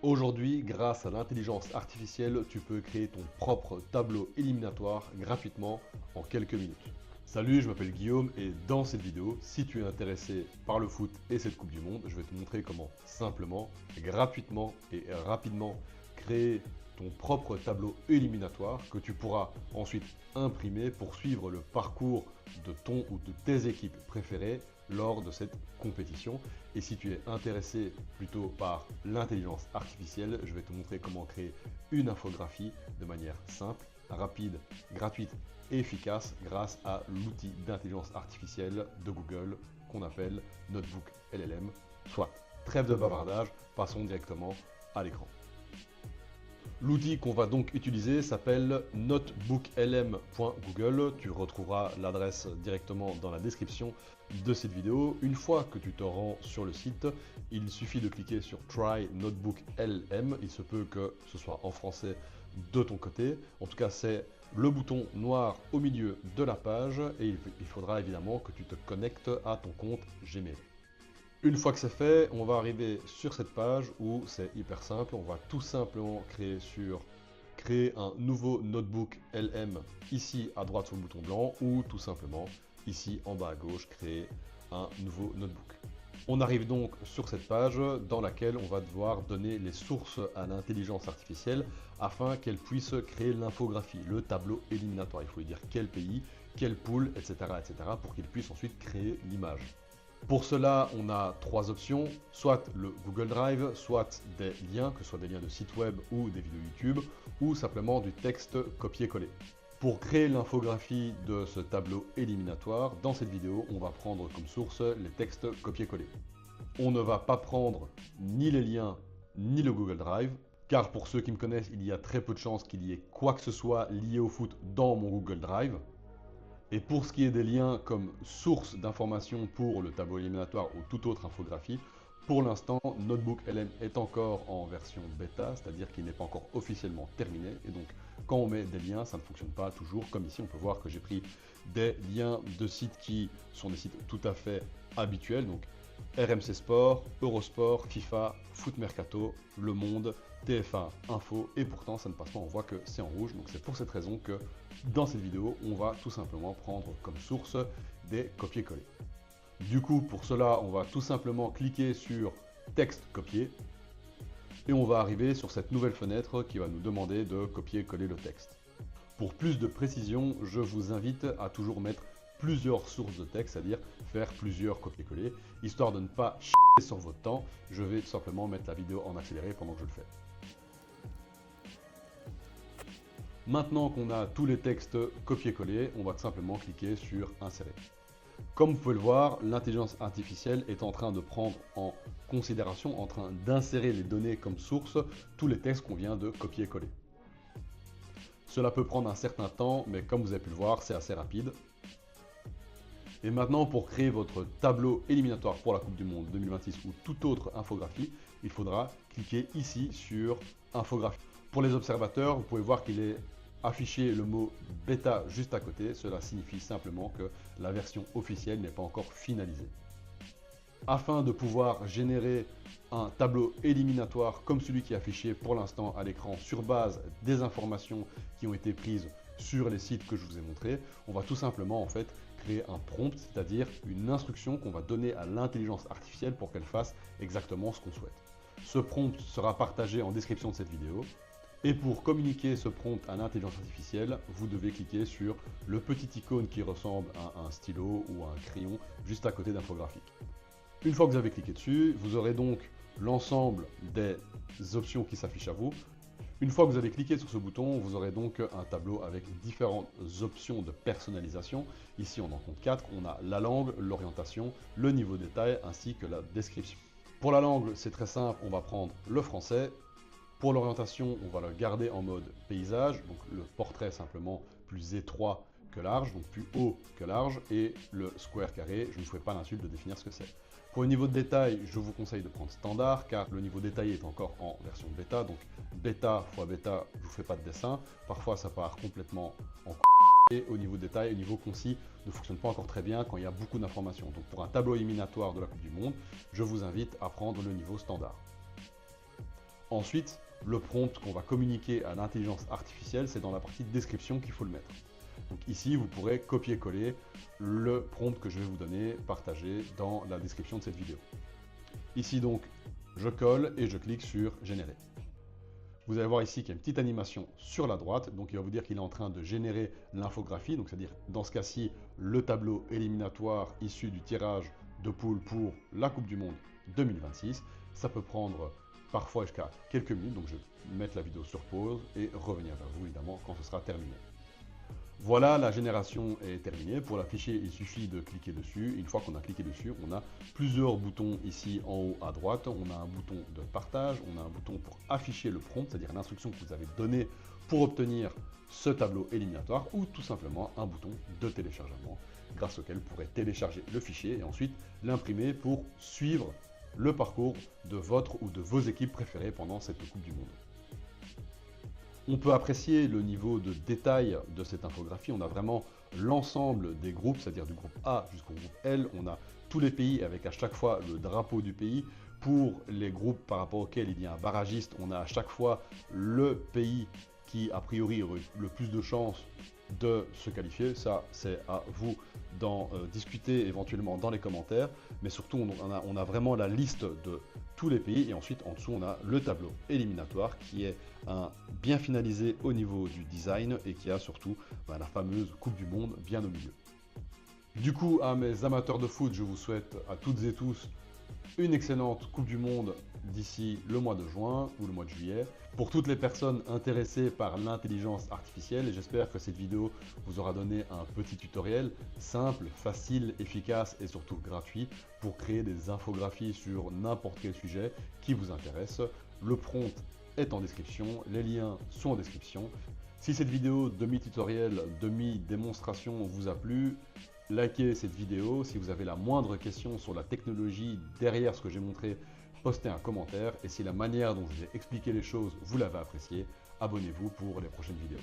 Aujourd'hui, grâce à l'intelligence artificielle, tu peux créer ton propre tableau éliminatoire gratuitement en quelques minutes. Salut, je m'appelle Guillaume et dans cette vidéo, si tu es intéressé par le foot et cette Coupe du Monde, je vais te montrer comment simplement, gratuitement et rapidement créer ton propre tableau éliminatoire que tu pourras ensuite imprimer pour suivre le parcours de ton ou de tes équipes préférées lors de cette compétition. Et si tu es intéressé plutôt par l'intelligence artificielle, je vais te montrer comment créer une infographie de manière simple, rapide, gratuite et efficace grâce à l'outil d'intelligence artificielle de Google qu'on appelle Notebook LLM. Soit, trêve de bavardage, passons directement à l'écran. L'outil qu'on va donc utiliser s'appelle notebooklm.google. Tu retrouveras l'adresse directement dans la description de cette vidéo. Une fois que tu te rends sur le site, il suffit de cliquer sur Try Notebook LM. Il se peut que ce soit en français de ton côté. En tout cas, c'est le bouton noir au milieu de la page et il faudra évidemment que tu te connectes à ton compte Gmail. Une fois que c'est fait, on va arriver sur cette page où c'est hyper simple. On va tout simplement créer un nouveau notebook LM ici à droite sur le bouton blanc ou tout simplement ici en bas à gauche créer un nouveau notebook. On arrive donc sur cette page dans laquelle on va devoir donner les sources à l'intelligence artificielle afin qu'elle puisse créer l'infographie, le tableau éliminatoire. Il faut lui dire quel pays, quelle poule, etc., etc. pour qu'il puisse ensuite créer l'image. Pour cela, on a trois options, soit le Google Drive, soit des liens, que ce soit des liens de sites web ou des vidéos YouTube, ou simplement du texte copié-collé. Pour créer l'infographie de ce tableau éliminatoire, dans cette vidéo, on va prendre comme source les textes copié-collés. On ne va pas prendre ni les liens, ni le Google Drive, car pour ceux qui me connaissent, il y a très peu de chances qu'il y ait quoi que ce soit lié au foot dans mon Google Drive. Et pour ce qui est des liens comme source d'information pour le tableau éliminatoire ou toute autre infographie, pour l'instant, Notebook LM est encore en version bêta, c'est-à-dire qu'il n'est pas encore officiellement terminé. Et donc, quand on met des liens, ça ne fonctionne pas toujours. Comme ici, on peut voir que j'ai pris des liens de sites qui sont des sites tout à fait habituels. Donc, RMC Sport, Eurosport, FIFA, Foot Mercato, Le Monde, TF1 Info, et pourtant ça ne passe pas, on voit que c'est en rouge. Donc c'est pour cette raison que dans cette vidéo, on va tout simplement prendre comme source des copier-coller. Du coup, pour cela, on va tout simplement cliquer sur texte copier et on va arriver sur cette nouvelle fenêtre qui va nous demander de copier-coller le texte. Pour plus de précision, je vous invite à toujours mettre plusieurs sources de texte, c'est-à-dire faire plusieurs copier-coller, histoire de ne pas chier sur votre temps. Je vais tout simplement mettre la vidéo en accéléré pendant que je le fais. Maintenant qu'on a tous les textes copier-coller, on va tout simplement cliquer sur insérer. Comme vous pouvez le voir, l'intelligence artificielle est en train de prendre en considération, en train d'insérer les données comme source, tous les textes qu'on vient de copier-coller. Cela peut prendre un certain temps, mais comme vous avez pu le voir, c'est assez rapide. Et maintenant, pour créer votre tableau éliminatoire pour la Coupe du Monde 2026 ou toute autre infographie, il faudra cliquer ici sur infographie. Pour les observateurs, vous pouvez voir qu'il est affiché le mot bêta juste à côté. Cela signifie simplement que la version officielle n'est pas encore finalisée. Afin de pouvoir générer un tableau éliminatoire comme celui qui est affiché pour l'instant à l'écran sur base des informations qui ont été prises sur les sites que je vous ai montrés, on va tout simplement en fait créer un prompt, c'est-à-dire une instruction qu'on va donner à l'intelligence artificielle pour qu'elle fasse exactement ce qu'on souhaite. Ce prompt sera partagé en description de cette vidéo. Et pour communiquer ce prompt à l'intelligence artificielle, vous devez cliquer sur le petit icône qui ressemble à un stylo ou à un crayon juste à côté d'infographique. Une fois que vous avez cliqué dessus, vous aurez donc l'ensemble des options qui s'affichent à vous. Une fois que vous avez cliqué sur ce bouton, vous aurez donc un tableau avec différentes options de personnalisation. Ici, on en compte 4. On a la langue, l'orientation, le niveau de détail ainsi que la description. Pour la langue, c'est très simple, on va prendre le français. Pour l'orientation, on va le garder en mode paysage, donc le portrait simplement plus étroit que large, donc plus haut que large, et le square carré, je ne vous ferai pas l'insulte de définir ce que c'est. Pour le niveau de détail, je vous conseille de prendre standard, car le niveau détaillé est encore en version bêta, donc bêta fois bêta, je ne vous fais pas de dessin, parfois ça part complètement en et au niveau détail, au niveau concis, ne fonctionne pas encore très bien quand il y a beaucoup d'informations. Donc pour un tableau éliminatoire de la Coupe du Monde, je vous invite à prendre le niveau standard. Ensuite, le prompt qu'on va communiquer à l'intelligence artificielle, c'est dans la partie description qu'il faut le mettre. Donc ici, vous pourrez copier-coller le prompt que je vais vous donner, partager dans la description de cette vidéo. Ici donc, je colle et je clique sur générer. Vous allez voir ici qu'il y a une petite animation sur la droite, donc il va vous dire qu'il est en train de générer l'infographie, donc c'est-à-dire dans ce cas-ci le tableau éliminatoire issu du tirage de poules pour la Coupe du Monde 2026. Ça peut prendre parfois jusqu'à quelques minutes, donc je vais mettre la vidéo sur pause et revenir vers vous évidemment quand ce sera terminé. Voilà, la génération est terminée. Pour l'afficher, il suffit de cliquer dessus. Une fois qu'on a cliqué dessus, on a plusieurs boutons ici en haut à droite. On a un bouton de partage, on a un bouton pour afficher le prompt, c'est-à-dire l'instruction que vous avez donnée pour obtenir ce tableau éliminatoire, ou tout simplement un bouton de téléchargement, grâce auquel vous pourrez télécharger le fichier et ensuite l'imprimer pour suivre le parcours de votre ou de vos équipes préférées pendant cette Coupe du Monde. On peut apprécier le niveau de détail de cette infographie. On a vraiment l'ensemble des groupes, c'est-à-dire du groupe A jusqu'au groupe L. On a tous les pays avec à chaque fois le drapeau du pays. Pour les groupes par rapport auxquels il y a un barragiste, on a à chaque fois le pays qui a priori aurait le plus de chances de se qualifier. Ça, c'est à vous d'en discuter éventuellement dans les commentaires. Mais surtout, on a vraiment la liste de tous les pays. Et ensuite, en dessous, on a le tableau éliminatoire qui est bien finalisé au niveau du design et qui a surtout la fameuse Coupe du Monde bien au milieu. Du coup, à mes amateurs de foot, je vous souhaite à toutes et tous une excellente Coupe du Monde d'ici le mois de juin ou le mois de juillet. Pour toutes les personnes intéressées par l'intelligence artificielle, j'espère que cette vidéo vous aura donné un petit tutoriel simple, facile, efficace et surtout gratuit pour créer des infographies sur n'importe quel sujet qui vous intéresse. Le prompt est en description, les liens sont en description. Si cette vidéo demi-tutoriel, demi-démonstration vous a plu, likez cette vidéo. Si vous avez la moindre question sur la technologie derrière ce que j'ai montré, postez un commentaire. Et si la manière dont je vous ai expliqué les choses, vous l'avez apprécié, abonnez-vous pour les prochaines vidéos.